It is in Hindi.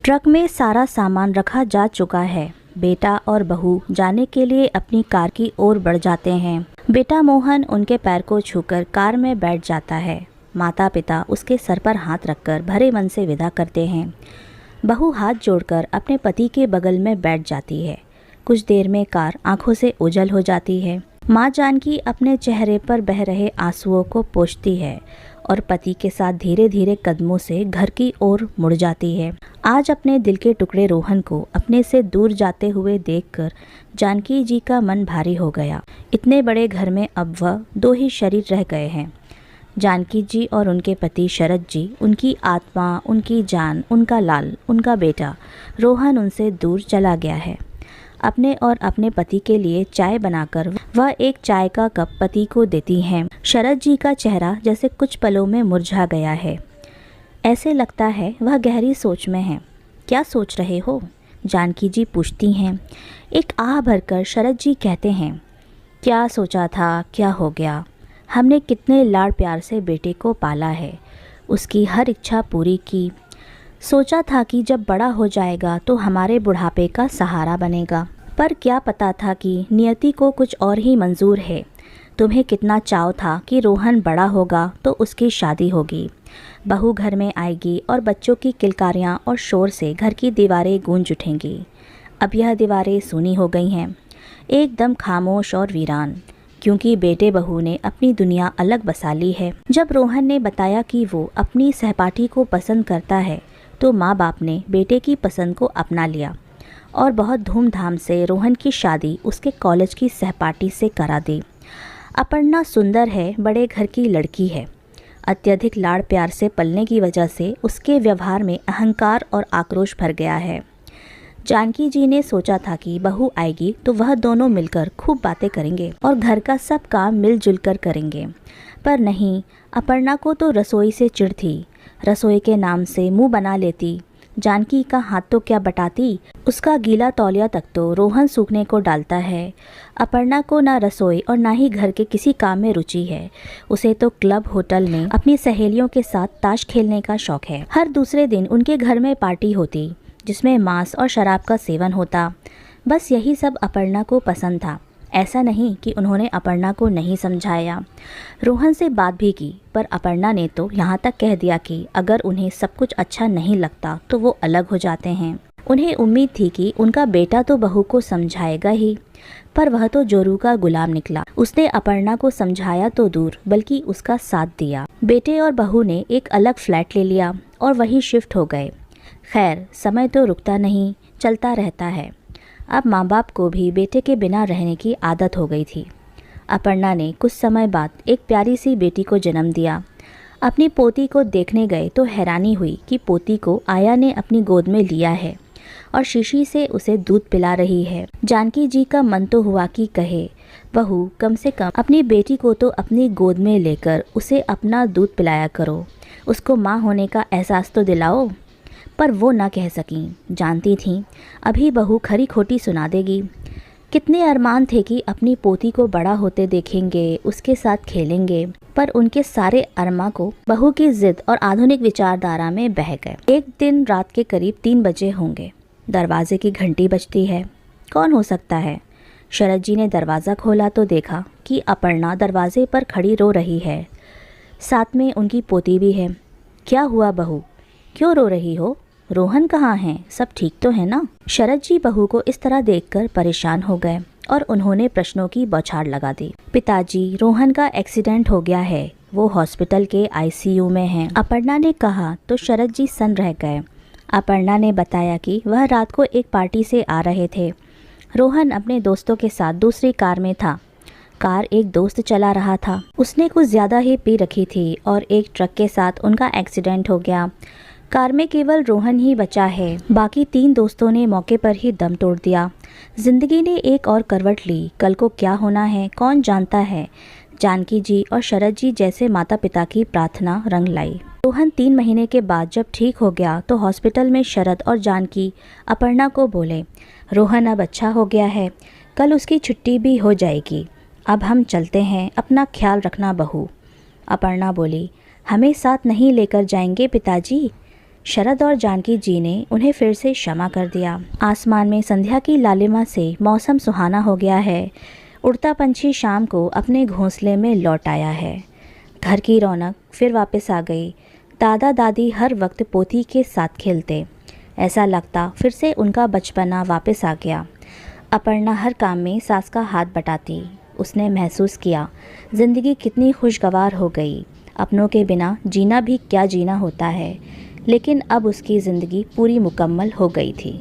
ट्रक में सारा सामान रखा जा चुका है। बेटा और बहू जाने के लिए अपनी कार की ओर बढ़ जाते हैं। बेटा मोहन उनके पैर को छूकर कार में बैठ जाता है। माता पिता उसके सर पर हाथ रखकर भरे मन से विदा करते हैं। बहू हाथ जोड़कर अपने पति के बगल में बैठ जाती है। कुछ देर में कार आंखों से ओझल हो जाती है। माँ जानकी अपने चेहरे पर बह रहे आंसुओं को पोंछती है और पति के साथ धीरे धीरे कदमों से घर की ओर मुड़ जाती है। आज अपने दिल के टुकड़े रोहन को अपने से दूर जाते हुए देखकर जानकी जी का मन भारी हो गया। इतने बड़े घर में अब वह दो ही शरीर रह गए हैं, जानकी जी और उनके पति शरद जी। उनकी आत्मा, उनकी जान, उनका लाल, उनका बेटा रोहन उनसे दूर चला गया है। अपने और अपने पति के लिए चाय बनाकर वह एक चाय का कप पति को देती हैं। शरद जी का चेहरा जैसे कुछ पलों में मुरझा गया है। ऐसे लगता है वह गहरी सोच में है। क्या सोच रहे हो? जानकी जी पूछती हैं। एक आह भरकर शरद जी कहते हैं, क्या सोचा था, क्या हो गया। हमने कितने लाड़ प्यार से बेटे को पाला है, उसकी हर इच्छा पूरी की। सोचा था कि जब बड़ा हो जाएगा तो हमारे बुढ़ापे का सहारा बनेगा, पर क्या पता था कि नियति को कुछ और ही मंजूर है। तुम्हें कितना चाव था कि रोहन बड़ा होगा तो उसकी शादी होगी, बहू घर में आएगी और बच्चों की किलकारियां और शोर से घर की दीवारें गूंज उठेंगी। अब यह दीवारें सूनी हो गई हैं, एकदम खामोश और वीरान, क्योंकि बेटे बहू ने अपनी दुनिया अलग बसा ली है। जब रोहन ने बताया कि वो अपनी सहपाठी को पसंद करता है तो माँ बाप ने बेटे की पसंद को अपना लिया और बहुत धूमधाम से रोहन की शादी उसके कॉलेज की सहपाठी से करा दी। अपर्णा सुंदर है, बड़े घर की लड़की है। अत्यधिक लाड़ प्यार से पलने की वजह से उसके व्यवहार में अहंकार और आक्रोश भर गया है। जानकी जी ने सोचा था कि बहू आएगी तो वह दोनों मिलकर खूब बातें करेंगे और घर का सब काम मिलजुल कर करेंगे, पर नहीं, अपर्णा को तो रसोई से चिढ़ थी। रसोई के नाम से मुंह बना लेती। जानकी का हाथ तो क्या बटाती, उसका गीला तौलिया तक तो रोहन सूखने को डालता है। अपर्णा को ना रसोई और ना ही घर के किसी काम में रुचि है। उसे तो क्लब होटल में अपनी सहेलियों के साथ ताश खेलने का शौक है। हर दूसरे दिन उनके घर में पार्टी होती जिसमें मांस और शराब का सेवन होता। बस यही सब अपर्णा को पसंद था। ऐसा नहीं कि उन्होंने अपर्णा को नहीं समझाया, रोहन से बात भी की, पर अपर्णा ने तो यहाँ तक कह दिया कि अगर उन्हें सब कुछ अच्छा नहीं लगता तो वो अलग हो जाते हैं। उन्हें उम्मीद थी कि उनका बेटा तो बहू को समझाएगा ही, पर वह तो जोरू का गुलाम निकला। उसने अपर्णा को समझाया तो दूर बल्कि उसका साथ दिया। बेटे और बहू ने एक अलग फ्लैट ले लिया और वहीं शिफ्ट हो गए। खैर, समय तो रुकता नहीं, चलता रहता है। अब माँ बाप को भी बेटे के बिना रहने की आदत हो गई थी। अपर्णा ने कुछ समय बाद एक प्यारी सी बेटी को जन्म दिया। अपनी पोती को देखने गए तो हैरानी हुई कि पोती को आया ने अपनी गोद में लिया है और शीशी से उसे दूध पिला रही है। जानकी जी का मन तो हुआ कि कहे, बहू कम से कम अपनी बेटी को तो अपनी गोद में लेकर उसे अपना दूध पिलाया करो, उसको माँ होने का एहसास तो दिलाओ। पर वो ना कह सकीं। जानती थीं अभी बहू खरी खोटी सुना देगी। कितने अरमान थे कि अपनी पोती को बड़ा होते देखेंगे, उसके साथ खेलेंगे, पर उनके सारे अरमा को बहू की जिद और आधुनिक विचारधारा में बह गए। एक दिन रात के करीब 3 बजे होंगे। दरवाजे की घंटी बजती है। कौन हो सकता है? शरद जी ने दरवाज़ा खोला तो देखा कि अपर्णा दरवाजे पर खड़ी रो रही है। साथ में उनकी पोती भी है। क्या हुआ बहू, क्यों रो रही हो? रोहन कहाँ है? सब ठीक तो है ना? शरद जी बहू को इस तरह देखकर परेशान हो गए और उन्होंने प्रश्नों की बौछार लगा दी। पिताजी, रोहन का एक्सीडेंट हो गया है, वो हॉस्पिटल के आईसीयू में हैं। अपर्णा ने कहा तो शरद जी सन रह गए। अपर्णा ने बताया कि वह रात को एक पार्टी से आ रहे थे। रोहन अपने दोस्तों के साथ दूसरी कार में था। कार एक दोस्त चला रहा था। उसने कुछ ज़्यादा ही पी रखी थी और एक ट्रक के साथ उनका एक्सीडेंट हो गया। कार में केवल रोहन ही बचा है। बाकी 3 दोस्तों ने मौके पर ही दम तोड़ दिया। जिंदगी ने एक और करवट ली। कल को क्या होना है कौन जानता है। जानकी जी और शरद जी जैसे माता पिता की प्रार्थना रंग लाई। रोहन 3 महीने के बाद जब ठीक हो गया तो हॉस्पिटल में शरद और जानकी अपर्णा को बोले, रोहन अब अच्छा हो गया है, कल उसकी छुट्टी भी हो जाएगी। अब हम चलते हैं, अपना ख्याल रखना बहू। अपर्णा बोली, हमें साथ नहीं लेकर जाएंगे पिताजी? शरद और जानकी जी ने उन्हें फिर से क्षमा कर दिया। आसमान में संध्या की लालिमा से मौसम सुहाना हो गया है। उड़ता पंछी शाम को अपने घोंसले में लौट आया है। घर की रौनक फिर वापस आ गई। दादा दादी हर वक्त पोती के साथ खेलते। ऐसा लगता फिर से उनका बचपना वापस आ गया। अपर्णा हर काम में सास का हाथ बटाती। उसने महसूस किया ज़िंदगी कितनी खुशगवार हो गई। अपनों के बिना जीना भी क्या जीना होता है। लेकिन अब उसकी ज़िंदगी पूरी मुकम्मल हो गई थी।